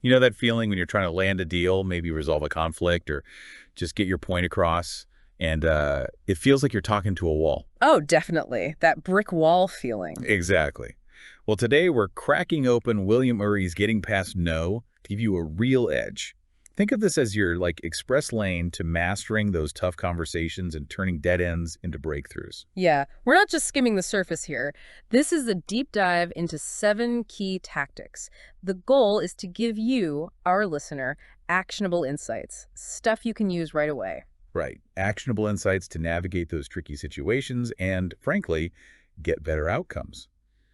You know that feeling when you're trying to land a deal, maybe resolve a conflict or just get your point across, and it feels like you're talking to a wall. Oh, definitely. That brick wall feeling. Exactly. Well, today we're cracking open William Ury's Getting Past No to give you a real edge. Think of this as your express lane to mastering those tough conversations and turning dead ends into breakthroughs. Yeah, we're not just skimming the surface here. This is a deep dive into 7 key tactics. The goal is to give you, our listener, actionable insights, stuff you can use right away. Right. Actionable insights to navigate those tricky situations and, frankly, get better outcomes.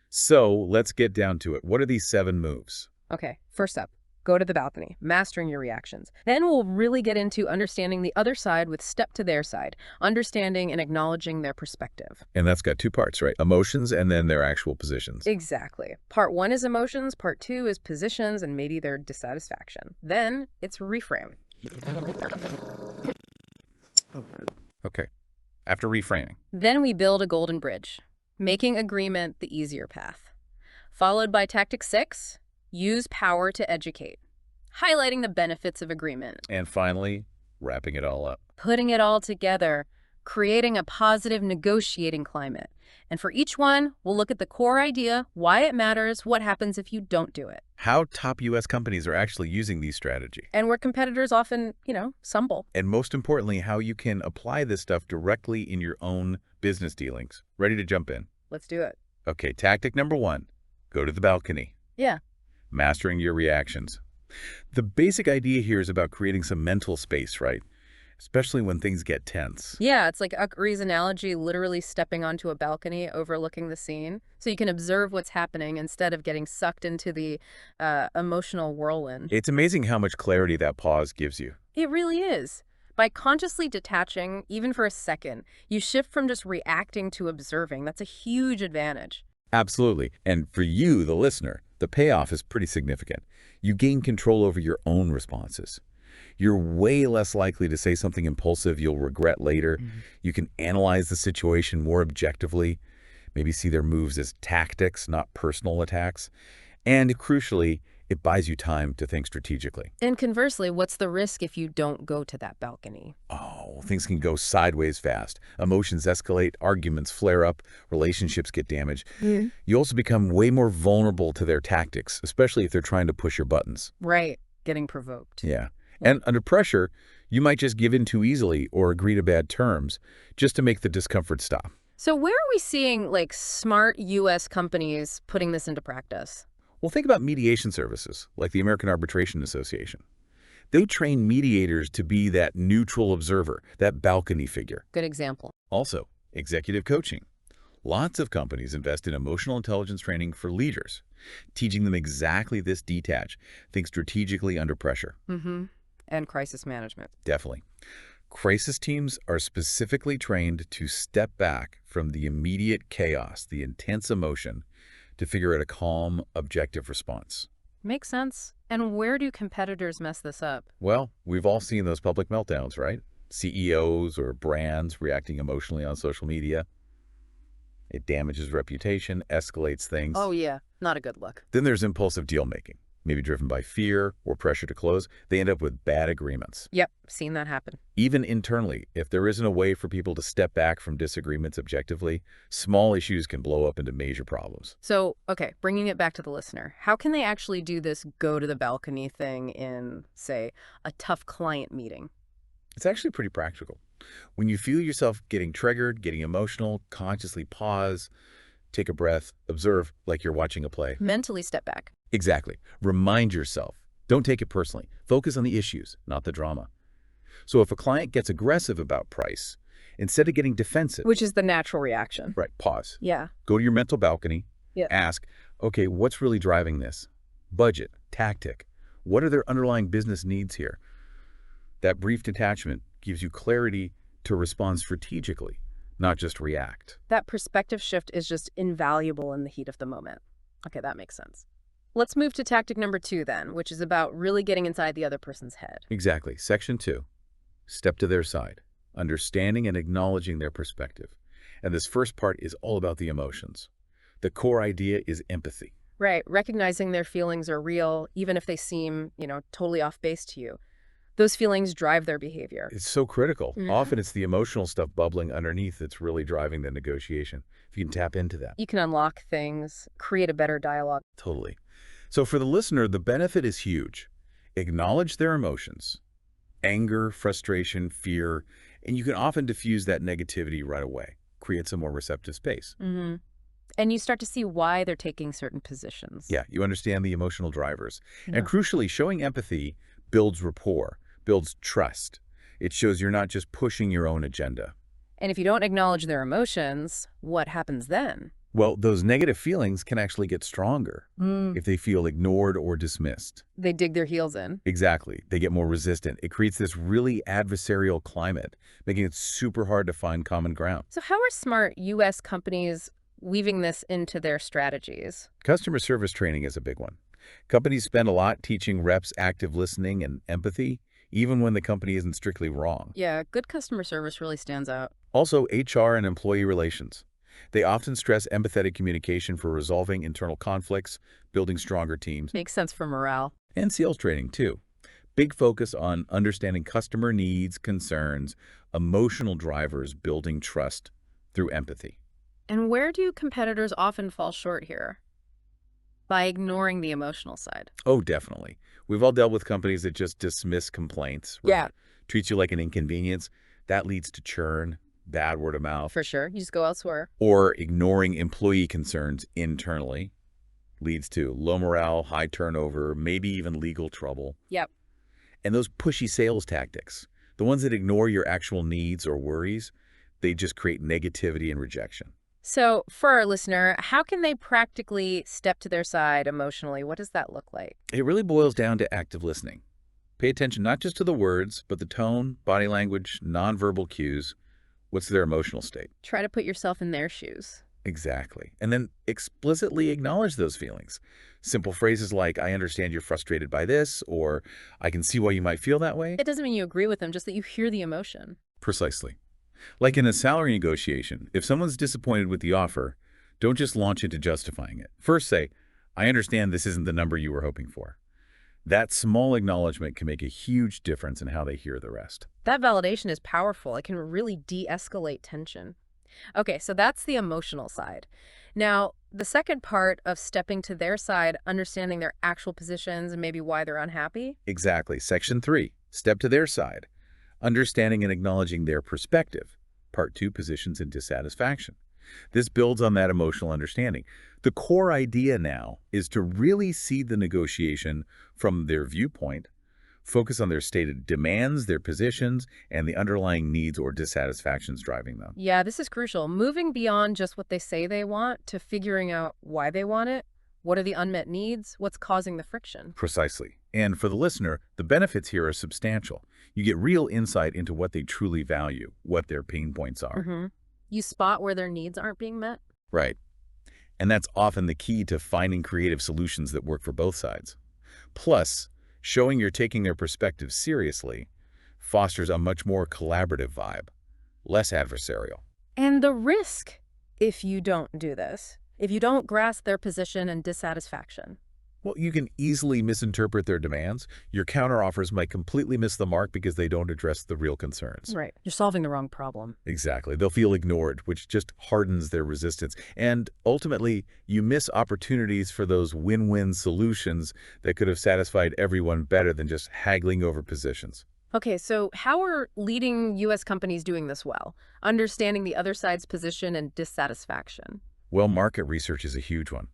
So let's get down to it. What are these 7 moves? Okay, first up, go to the balcony, mastering your reactions. Then we'll really get into understanding the other side with step to their side, understanding and acknowledging their perspective. And that's got 2 parts, right? Emotions and then their actual positions. Exactly. Part 1 is emotions, part 2 is positions and maybe their dissatisfaction. Then it's reframe. Okay. After reframing. Then we build a golden bridge, making agreement the easier path. Followed by tactic 6, use power to educate, highlighting the benefits of agreement. And finally, wrapping it all up. Putting it all together, creating a positive negotiating climate. And for each one, we'll look at the core idea, why it matters, what happens if you don't do it. How top U.S. companies are actually using these strategies. And where competitors often, stumble. And most importantly, how you can apply this stuff directly in your own business dealings. Ready to jump in? Let's do it. Okay, tactic number 1, go to the balcony. Yeah. Mastering your reactions. The basic idea here is about creating some mental space, right? Especially when things get tense. Yeah, it's like Ury's analogy, literally stepping onto a balcony overlooking the scene. So you can observe what's happening instead of getting sucked into the emotional whirlwind. It's amazing how much clarity that pause gives you. It really is. By consciously detaching, even for a second, you shift from just reacting to observing. That's a huge advantage. Absolutely. And for you, the listener, the payoff is pretty significant. You gain control over your own responses. You're way less likely to say something impulsive you'll regret later. You can analyze the situation more objectively, maybe see their moves as tactics, not personal attacks. And crucially, it buys you time to think strategically. And conversely, what's the risk if you don't go to that balcony? Oh, things can go sideways fast. Emotions escalate, arguments flare up, relationships get damaged. You also become way more vulnerable to their tactics, especially if they're trying to push your buttons. Right, getting provoked. Yeah. And under pressure, you might just give in too easily or agree to bad terms just to make the discomfort stop. So where are we seeing smart U.S. companies putting this into practice? Well, think about mediation services like the American Arbitration Association. They train mediators to be that neutral observer, that balcony figure. Good example. Also, executive coaching. Lots of companies invest in emotional intelligence training for leaders, teaching them exactly this: detach, think strategically under pressure. And crisis management. Definitely. Crisis teams are specifically trained to step back from the immediate chaos, the intense emotion, to figure out a calm, objective response. Makes sense. And where do competitors mess this up? Well, we've all seen those public meltdowns, right? CEOs or brands reacting emotionally on social media. It damages reputation, escalates things. Oh, yeah. Not a good look. Then there's impulsive deal-making, maybe driven by fear or pressure to close. They end up with bad agreements. Yep, seen that happen. Even internally, if there isn't a way for people to step back from disagreements objectively, small issues can blow up into major problems. So, okay, bringing it back to the listener, how can they actually do this go to the balcony thing in, say, a tough client meeting? It's actually pretty practical. When you feel yourself getting triggered, getting emotional, consciously pause, take a breath, observe like you're watching a play. Mentally step back. Exactly. Remind yourself. Don't take it personally. Focus on the issues, not the drama. So if a client gets aggressive about price, instead of getting defensive... Which is the natural reaction. Right, pause. Yeah. Go to your mental balcony. Yeah. Ask, okay, what's really driving this? Budget, tactic. What are their underlying business needs here? That brief detachment gives you clarity to respond strategically, not just react. That perspective shift is just invaluable in the heat of the moment. Okay, that makes sense. Let's move to tactic number 2 then, which is about really getting inside the other person's head. Exactly. Section 2. Step to their side, understanding and acknowledging their perspective. And this first part is all about the emotions. The core idea is empathy. Right. Recognizing their feelings are real, even if they seem, totally off base to you. Those feelings drive their behavior. It's so critical. Yeah. Often it's the emotional stuff bubbling underneath that's really driving the negotiation, if you can tap into that. You can unlock things, create a better dialogue. Totally. So for the listener, the benefit is huge. Acknowledge their emotions, anger, frustration, fear, and you can often diffuse that negativity right away, create some more receptive space. Mm-hmm. And you start to see why they're taking certain positions. Yeah, you understand the emotional drivers. Yeah. And crucially, showing empathy builds rapport, builds trust. It shows you're not just pushing your own agenda. And if you don't acknowledge their emotions, what happens then? Well, those negative feelings can actually get stronger if they feel ignored or dismissed. They dig their heels in. Exactly. They get more resistant. It creates this really adversarial climate, making it super hard to find common ground. So how are smart U.S. companies weaving this into their strategies? Customer service training is a big one. Companies spend a lot teaching reps active listening and empathy, even when the company isn't strictly wrong. Yeah, good customer service really stands out. Also, HR and employee relations. They often stress empathetic communication for resolving internal conflicts, building stronger teams. Makes sense for morale. And sales training, too. Big focus on understanding customer needs, concerns, emotional drivers, building trust through empathy. And where do competitors often fall short here? By ignoring the emotional side. Oh, definitely. We've all dealt with companies that just dismiss complaints. Right? Yeah. Treats you like an inconvenience. That leads to churn, bad word of mouth. For sure. You just go elsewhere. Or ignoring employee concerns internally leads to low morale, high turnover, maybe even legal trouble. Yep. And those pushy sales tactics, the ones that ignore your actual needs or worries, they just create negativity and rejection. So for our listener, how can they practically step to their side emotionally? What does that look like? It really boils down to active listening. Pay attention not just to the words, but the tone, body language, nonverbal cues. What's their emotional state? Try to put yourself in their shoes. Exactly. And then explicitly acknowledge those feelings. Simple phrases like, I understand you're frustrated by this, or I can see why you might feel that way. It doesn't mean you agree with them, just that you hear the emotion. Precisely. Like in a salary negotiation, if someone's disappointed with the offer, don't just launch into justifying it. First say, I understand this isn't the number you were hoping for. That small acknowledgement can make a huge difference in how they hear the rest. That validation is powerful. It can really de-escalate tension. Okay, so that's the emotional side. Now, the second part of stepping to their side, understanding their actual positions and maybe why they're unhappy. Exactly. Section 3, step to their side. Understanding and acknowledging their perspective. Part 2, positions and dissatisfaction. This builds on that emotional understanding. The core idea now is to really see the negotiation from their viewpoint, focus on their stated demands, their positions, and the underlying needs or dissatisfactions driving them. Yeah, this is crucial. Moving beyond just what they say they want to figuring out why they want it. What are the unmet needs? What's causing the friction? Precisely. And for the listener, the benefits here are substantial. You get real insight into what they truly value, what their pain points are. Mm-hmm. You spot where their needs aren't being met. Right. And that's often the key to finding creative solutions that work for both sides. Plus, showing you're taking their perspective seriously fosters a much more collaborative vibe, less adversarial. And the risk, if you don't do this, if you don't grasp their position and dissatisfaction. Well, you can easily misinterpret their demands. Your counteroffers might completely miss the mark because they don't address the real concerns. Right. You're solving the wrong problem. Exactly. They'll feel ignored, which just hardens their resistance. And ultimately, you miss opportunities for those win-win solutions that could have satisfied everyone better than just haggling over positions. Okay, so how are leading U.S. companies doing this well? Understanding the other side's position and dissatisfaction. Well, market research is a huge one.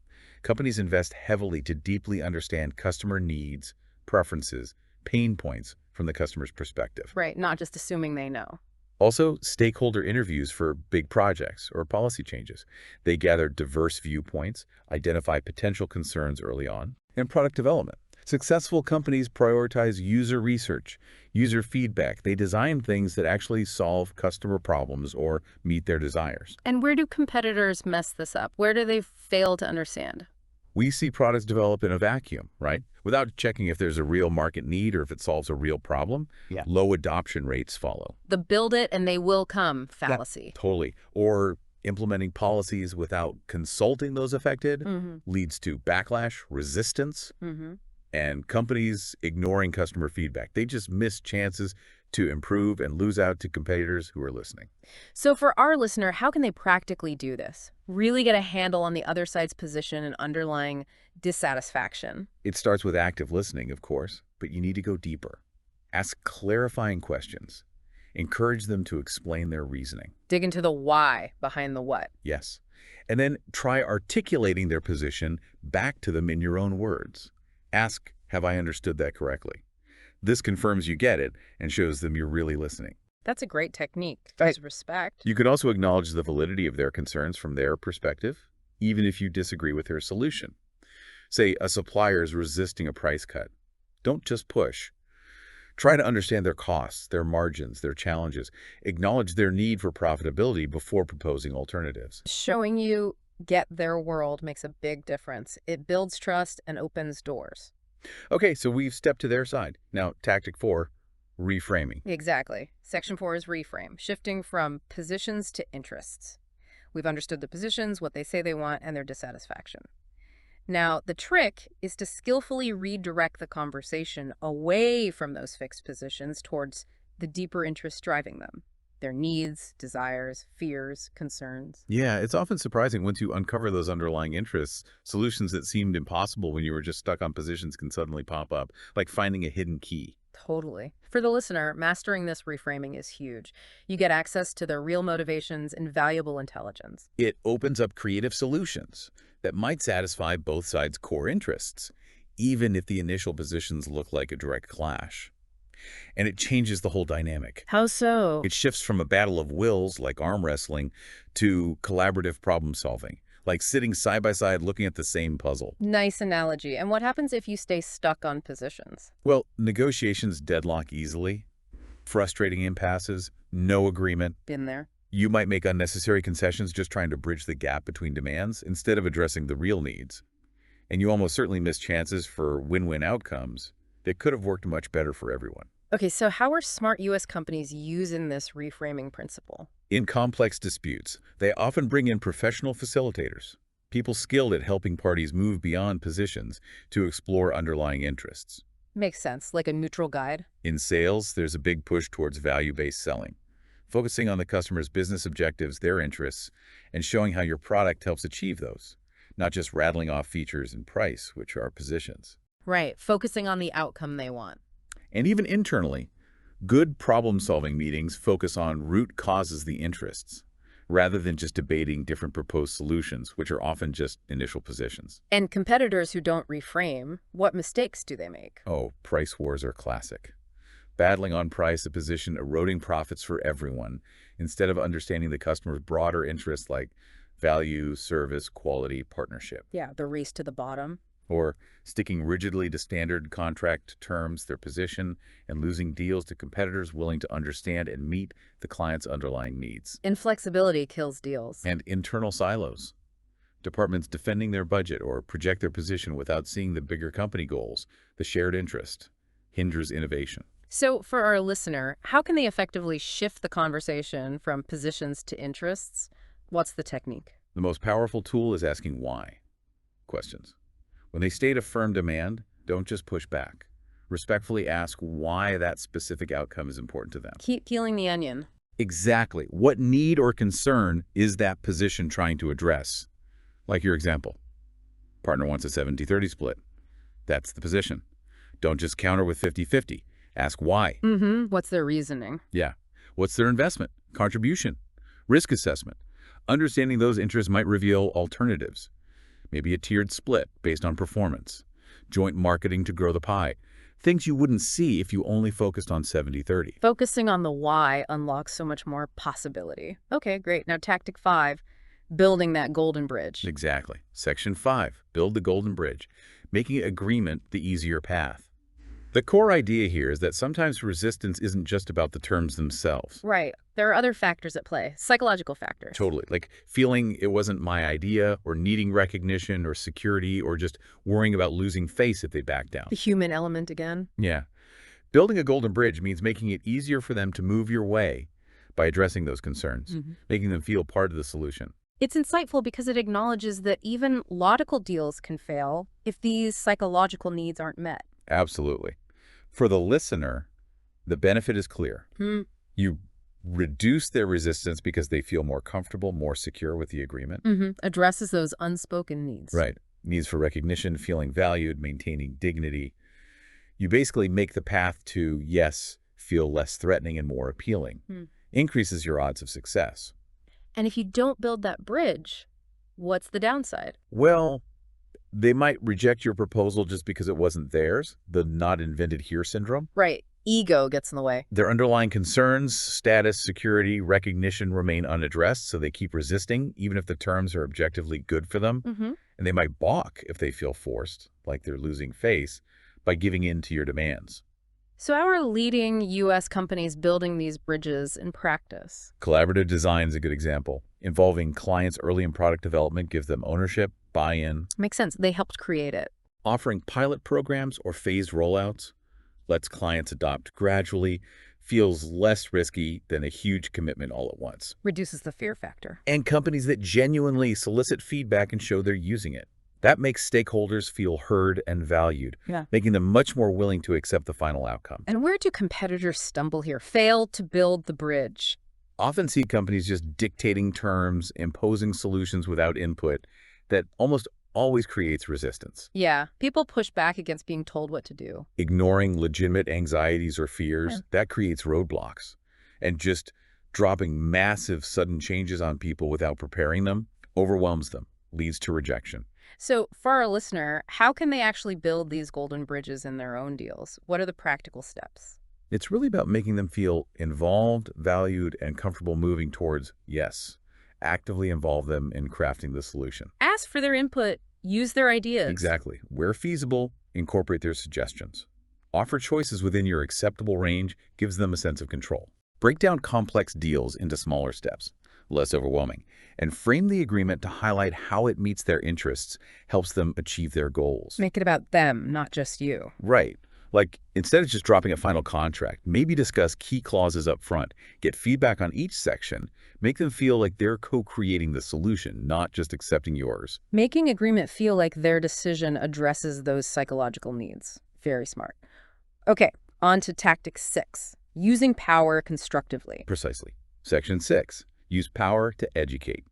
Companies invest heavily to deeply understand customer needs, preferences, pain points from the customer's perspective. Right, not just assuming they know. Also, stakeholder interviews for big projects or policy changes. They gather diverse viewpoints, identify potential concerns early on, and product development. Successful companies prioritize user research, user feedback. They design things that actually solve customer problems or meet their desires. And where do competitors mess this up? Where do they fail to understand? We see products develop in a vacuum, right? Without checking if there's a real market need or if it solves a real problem. Yeah. Low adoption rates follow. The build it and they will come fallacy. Totally. Or Implementing policies without consulting those affected Mm-hmm. leads to backlash, resistance, Mm-hmm. and companies ignoring customer feedback. They just miss chances to improve and lose out to competitors who are listening. So for our listener, how can they practically do this? Really get a handle on the other side's position and underlying dissatisfaction? It starts with active listening, of course, but you need to go deeper. Ask clarifying questions. Encourage them to explain their reasoning. Dig into the why behind the what. Yes. And then try articulating their position back to them in your own words. Ask, have I understood that correctly? This confirms you get it and shows them you're really listening. That's a great technique. Right. There's respect. You can also acknowledge the validity of their concerns from their perspective, even if you disagree with their solution. Say a supplier is resisting a price cut. Don't just push. Try to understand their costs, their margins, their challenges. Acknowledge their need for profitability before proposing alternatives. Showing you get their world makes a big difference. It builds trust and opens doors. Okay, so we've stepped to their side. Now, tactic 4, reframing. Exactly. Section 4 is reframe, shifting from positions to interests. We've understood the positions, what they say they want, and their dissatisfaction. Now, the trick is to skillfully redirect the conversation away from those fixed positions towards the deeper interests driving them. Their needs, desires, fears, concerns. Yeah, it's often surprising once you uncover those underlying interests. Solutions that seemed impossible when you were just stuck on positions can suddenly pop up, like finding a hidden key. Totally. For the listener, mastering this reframing is huge. You get access to their real motivations and valuable intelligence. It opens up creative solutions that might satisfy both sides' core interests, even if the initial positions look like a direct clash. And it changes the whole dynamic. How so? It shifts from a battle of wills, like arm wrestling, to collaborative problem solving, like sitting side by side looking at the same puzzle. Nice analogy. And what happens if you stay stuck on positions? Well, negotiations deadlock easily, frustrating impasses, no agreement. Been there. You might make unnecessary concessions just trying to bridge the gap between demands instead of addressing the real needs. And you almost certainly miss chances for win-win outcomes that could have worked much better for everyone. Okay, so how are smart U.S. companies using this reframing principle? In complex disputes, they often bring in professional facilitators, people skilled at helping parties move beyond positions to explore underlying interests. Makes sense, like a neutral guide. In sales, there's a big push towards value-based selling, focusing on the customer's business objectives, their interests, and showing how your product helps achieve those, not just rattling off features and price, which are positions. Right, focusing on the outcome they want. And even internally, good problem-solving meetings focus on root causes the interests, rather than just debating different proposed solutions, which are often just initial positions. And competitors who don't reframe, what mistakes do they make? Oh, price wars are classic. Battling on price, a position eroding profits for everyone, instead of understanding the customer's broader interests like value, service, quality, partnership. Yeah, the race to the bottom. Or sticking rigidly to standard contract terms, their position, and losing deals to competitors willing to understand and meet the client's underlying needs. Inflexibility kills deals. And internal silos. Departments defending their budget or project their position without seeing the bigger company goals, the shared interest, hinders innovation. So for our listener, how can they effectively shift the conversation from positions to interests? What's the technique? The most powerful tool is asking why questions. When they state a firm demand, don't just push back. Respectfully ask why that specific outcome is important to them. Keep peeling the onion. Exactly. What need or concern is that position trying to address? Like your example. Partner wants a 70-30 split. That's the position. Don't just counter with 50-50. Ask why. What's their reasoning? Yeah. What's their investment, contribution, risk assessment? Understanding those interests might reveal alternatives. Maybe a tiered split based on performance, joint marketing to grow the pie, things you wouldn't see if you only focused on 70-30. Focusing on the why unlocks so much more possibility. Okay, great. Now tactic 5, building that golden bridge. Exactly. Section 5, build the golden bridge, making agreement the easier path. The core idea here is that sometimes resistance isn't just about the terms themselves. Right. There are other factors at play, psychological factors. Totally. Like feeling it wasn't my idea, or needing recognition or security, or just worrying about losing face if they back down. The human element again. Yeah. Building a golden bridge means making it easier for them to move your way by addressing those concerns, making them feel part of the solution. It's insightful because it acknowledges that even logical deals can fail if these psychological needs aren't met. Absolutely. For the listener, the benefit is clear. You reduce their resistance because they feel more comfortable, more secure with the agreement. Addresses those unspoken needs. Right. Needs for recognition, feeling valued, maintaining dignity. You basically make the path to yes feel less threatening and more appealing. Increases your odds of success. And if you don't build that bridge, what's the downside? Well, they might reject your proposal just because it wasn't theirs, the not invented here syndrome. Right. Ego gets in the way. Their underlying concerns, status, security, recognition remain unaddressed, so they keep resisting, even if the terms are objectively good for them. And they might balk if they feel forced, like they're losing face, by giving in to your demands. So how are leading U.S. companies building these bridges in practice? Collaborative design is a good example. Involving clients early in product development gives them ownership, buy-in. Makes sense. They helped create it. Offering pilot programs or phased rollouts lets clients adopt gradually, feels less risky than a huge commitment all at once. Reduces the fear factor. And companies that genuinely solicit feedback and show they're using it. That makes stakeholders feel heard and valued, making them much more willing to accept the final outcome. And where do competitors stumble here? Fail to build the bridge? Often see companies just dictating terms, imposing solutions without input that almost always creates resistance. Yeah, people push back against being told what to do. Ignoring legitimate anxieties or fears, that creates roadblocks. And just dropping massive sudden changes on people without preparing them overwhelms them, leads to rejection. So for our listener, how can they actually build these golden bridges in their own deals? What are the practical steps? It's really about making them feel involved, valued, and comfortable moving towards yes. Actively involve them in crafting the solution. Ask for their input. Use their ideas. Exactly. Where feasible, incorporate their suggestions. Offer choices within your acceptable range gives them a sense of control. Break down complex deals into smaller steps, less overwhelming, and frame the agreement to highlight how it meets their interests, helps them achieve their goals. Make it about them, not just you. Right. Like, instead of just dropping a final contract, maybe discuss key clauses up front, get feedback on each section, make them feel like they're co-creating the solution, not just accepting yours. Making agreement feel like their decision addresses those psychological needs. Very smart. Okay, on to tactic 6, using power constructively. Precisely. Section 6, use power to educate.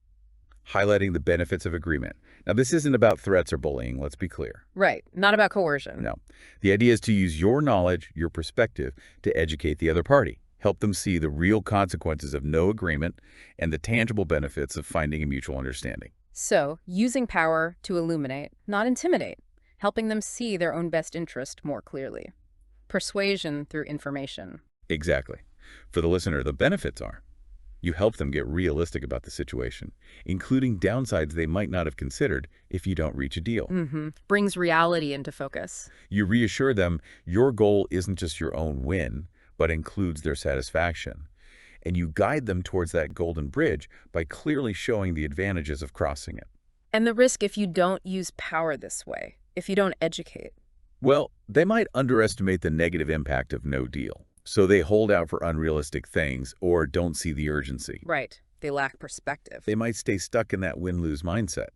Highlighting the benefits of agreement. Now, this isn't about threats or bullying, let's be clear. Right, not about coercion. No. The idea is to use your knowledge, your perspective, to educate the other party. Help them see the real consequences of no agreement and the tangible benefits of finding a mutual understanding. So, using power to illuminate, not intimidate, helping them see their own best interest more clearly. Persuasion through information. Exactly. For the listener, the benefits are you help them get realistic about the situation, including downsides they might not have considered if you don't reach a deal. Brings reality into focus. You reassure them your goal isn't just your own win, but includes their satisfaction. And you guide them towards that golden bridge by clearly showing the advantages of crossing it. And the risk if you don't use power this way, if you don't educate. Well, they might underestimate the negative impact of no deal. So they hold out for unrealistic things or don't see the urgency. Right. They lack perspective. They might stay stuck in that win-lose mindset,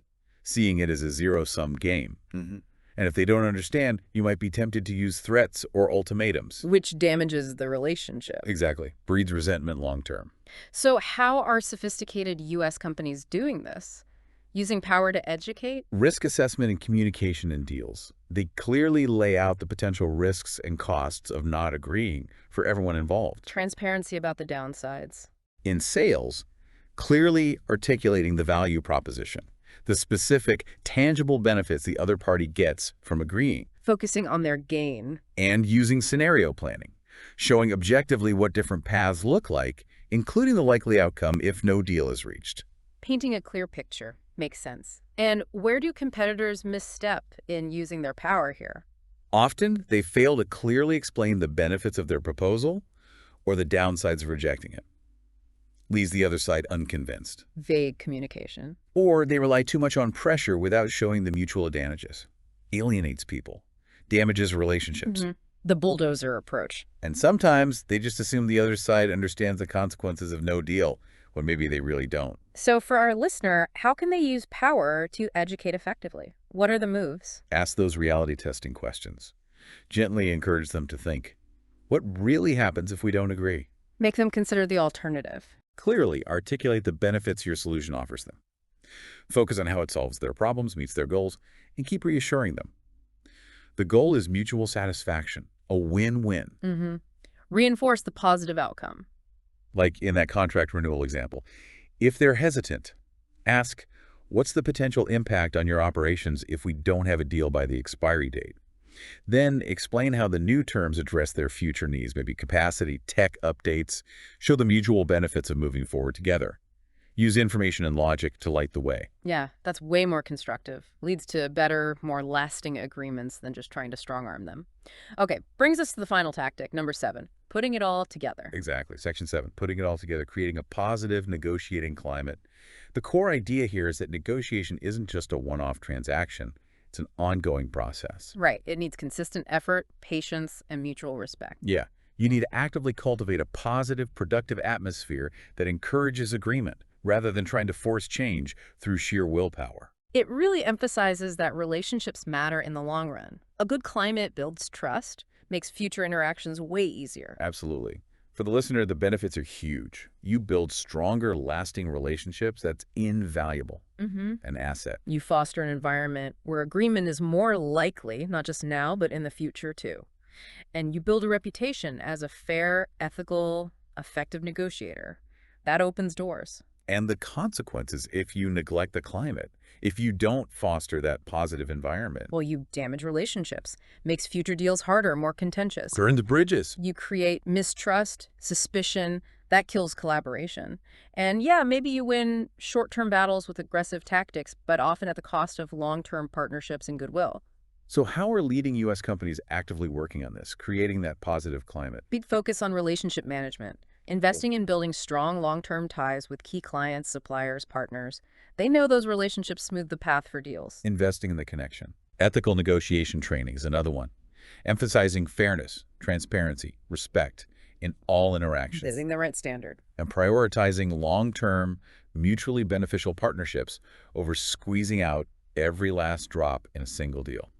seeing it as a zero-sum game. And if they don't understand, you might be tempted to use threats or ultimatums. Which damages the relationship. Exactly. Breeds resentment long-term. So how are sophisticated U.S. companies doing this? Using power to educate? Risk assessment and communication in deals. They clearly lay out the potential risks and costs of not agreeing for everyone involved. Transparency about the downsides. In sales, clearly articulating the value proposition, the specific, tangible benefits the other party gets from agreeing. Focusing on their gain. And using scenario planning, showing objectively what different paths look like, including the likely outcome if no deal is reached. Painting a clear picture. Makes sense. And where do competitors misstep in using their power here? Often, they fail to clearly explain the benefits of their proposal or the downsides of rejecting it. Leaves the other side unconvinced. Vague communication. Or they rely too much on pressure without showing the mutual advantages. Alienates people. Damages relationships. The bulldozer approach. And sometimes they just assume the other side understands the consequences of no deal, when maybe they really don't. So for our listener, how can they use power to educate effectively? What are the moves? Ask those reality testing questions. Gently encourage them to think, what really happens if we don't agree? Make them consider the alternative. Clearly articulate the benefits your solution offers them. Focus on how it solves their problems, meets their goals, and keep reassuring them. The goal is mutual satisfaction, a win-win. Reinforce the positive outcome. Like in that contract renewal example. If they're hesitant, ask, what's the potential impact on your operations if we don't have a deal by the expiry date? Then explain how the new terms address their future needs, maybe capacity, tech updates, show the mutual benefits of moving forward together. Use information and logic to light the way. Yeah, that's way more constructive. Leads to better, more lasting agreements than just trying to strong-arm them. Okay, brings us to the final tactic, number 7, putting it all together. Exactly. Section 7, putting it all together, creating a positive negotiating climate. The core idea here is that negotiation isn't just a one-off transaction. It's an ongoing process. Right. It needs consistent effort, patience, and mutual respect. Yeah. You need to actively cultivate a positive, productive atmosphere that encourages agreement, rather than trying to force change through sheer willpower. It really emphasizes that relationships matter in the long run. A good climate builds trust, makes future interactions way easier. Absolutely. For the listener, the benefits are huge. You build stronger, lasting relationships. That's invaluable. An asset. You foster an environment where agreement is more likely, not just now, but in the future too. And you build a reputation as a fair, ethical, effective negotiator. That opens doors. And the consequences if you neglect the climate, if you don't foster that positive environment. Well, you damage relationships, makes future deals harder, more contentious. Burn the bridges. You create mistrust, suspicion, that kills collaboration. And yeah, maybe you win short-term battles with aggressive tactics, but often at the cost of long-term partnerships and goodwill. So how are leading U.S. companies actively working on this, creating that positive climate? Big focus on relationship management. Investing in building strong long-term ties with key clients, suppliers, partners. They know those relationships smooth the path for deals. Investing in the connection. Ethical negotiation training is another one. Emphasizing fairness, transparency, respect in all interactions. Setting the right standard. And prioritizing long-term, mutually beneficial partnerships over squeezing out every last drop in a single deal.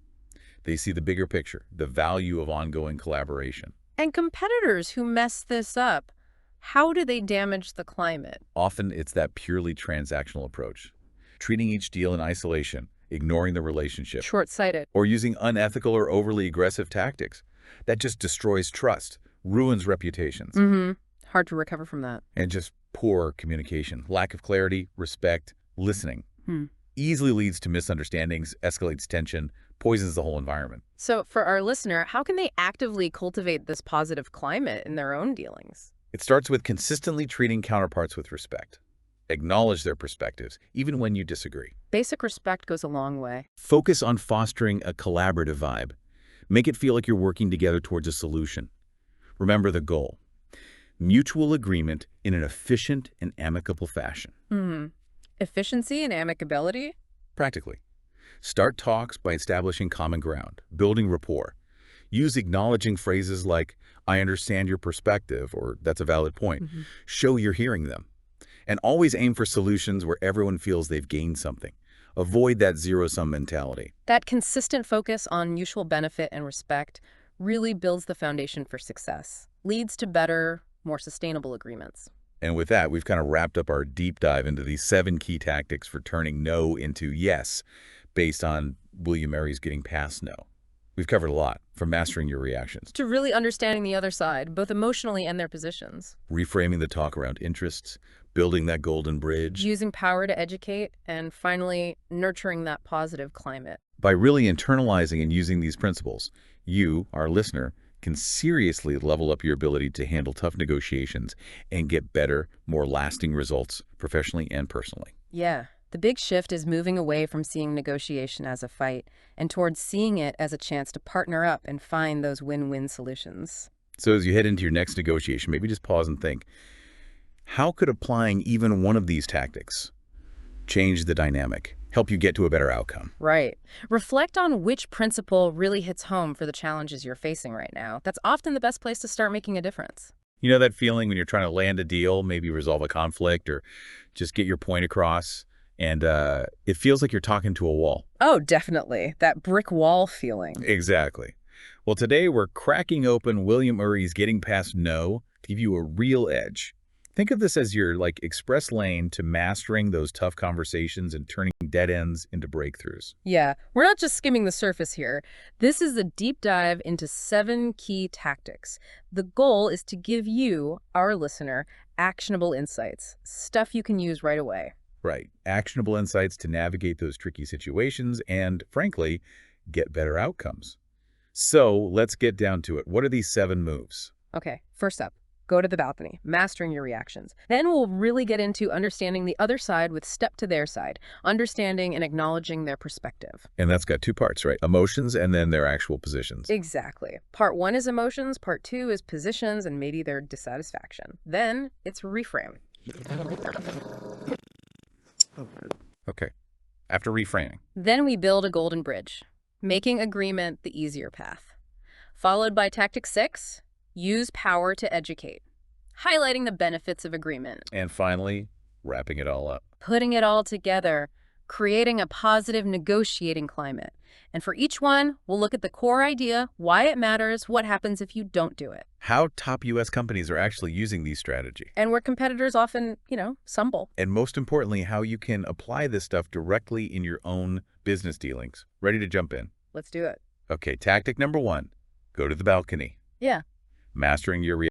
They see the bigger picture, the value of ongoing collaboration. And competitors who mess this up, how do they damage the climate? Often it's that purely transactional approach, treating each deal in isolation, ignoring the relationship, Short-sighted. or using unethical or overly aggressive tactics. That just destroys trust, ruins reputations, Hard to recover from that. and just poor communication. Lack of clarity, respect, listening. Easily leads to misunderstandings, escalates tension, poisons the whole environment. So for our listener, how can they actively cultivate this positive climate in their own dealings? It starts with consistently treating counterparts with respect. Acknowledge their perspectives, even when you disagree. Basic respect goes a long way. Focus on fostering a collaborative vibe. Make it feel like you're working together towards a solution. Remember the goal: mutual agreement in an efficient and amicable fashion. Efficiency and amicability? Practically. Start talks by establishing common ground, building rapport. Use acknowledging phrases like, I understand your perspective, or that's a valid point. Show you're hearing them. And always aim for solutions where everyone feels they've gained something. Avoid that zero-sum mentality. That consistent focus on mutual benefit and respect really builds the foundation for success, leads to better, more sustainable agreements. And with that, we've kind of wrapped up our deep dive into these 7 key tactics for turning no into yes, based on will you marry's getting past no. We've covered a lot, from mastering your reactions, To really understanding the other side, both emotionally and their positions. reframing the talk around interests, building that golden bridge. Using power to educate, and finally, nurturing that positive climate. By really internalizing and using these principles, you, our listener, can seriously level up your ability to handle tough negotiations and get better, more lasting results professionally and personally. Yeah. The big shift is moving away from seeing negotiation as a fight and towards seeing it as a chance to partner up and find those win-win solutions. So as you head into your next negotiation, maybe just pause and think, how could applying even one of these tactics change the dynamic, help you get to a better outcome. Right. Reflect on which principle really hits home for the challenges you're facing right now. That's often the best place to start making a difference. You know that feeling when you're trying to land a deal, maybe resolve a conflict or just get your point across, and it feels like you're talking to a wall. Oh, definitely. That brick wall feeling. Exactly. Well, today we're cracking open William Ury's Getting Past No to give you a real edge. Think of this as your express lane to mastering those tough conversations and turning dead ends into breakthroughs. Yeah, we're not just skimming the surface here. This is a deep dive into 7 key tactics. The goal is to give you, our listener, actionable insights, stuff you can use right away. Right. Actionable insights to navigate those tricky situations and, frankly, get better outcomes. So let's get down to it. What are these 7 moves? Okay, first up, go to the balcony, mastering your reactions. Then we'll really get into understanding the other side with step to their side, understanding and acknowledging their perspective. And that's got 2 parts, right? Emotions and then their actual positions. Exactly. Part 1 is emotions, part 2 is positions and maybe their dissatisfaction. Then it's reframe. Okay. After reframing. Then we build a golden bridge, making agreement the easier path. Followed by tactic 6, use power to educate, highlighting the benefits of agreement. And finally, wrapping it all up. Putting it all together, creating a positive negotiating climate. And for each one, we'll look at the core idea, why it matters, what happens if you don't do it. How top U.S. companies are actually using these strategies. And where competitors often, stumble. And most importantly, how you can apply this stuff directly in your own business dealings. Ready to jump in? Let's do it. Okay, tactic number 1, go to the balcony. Yeah. Mastering your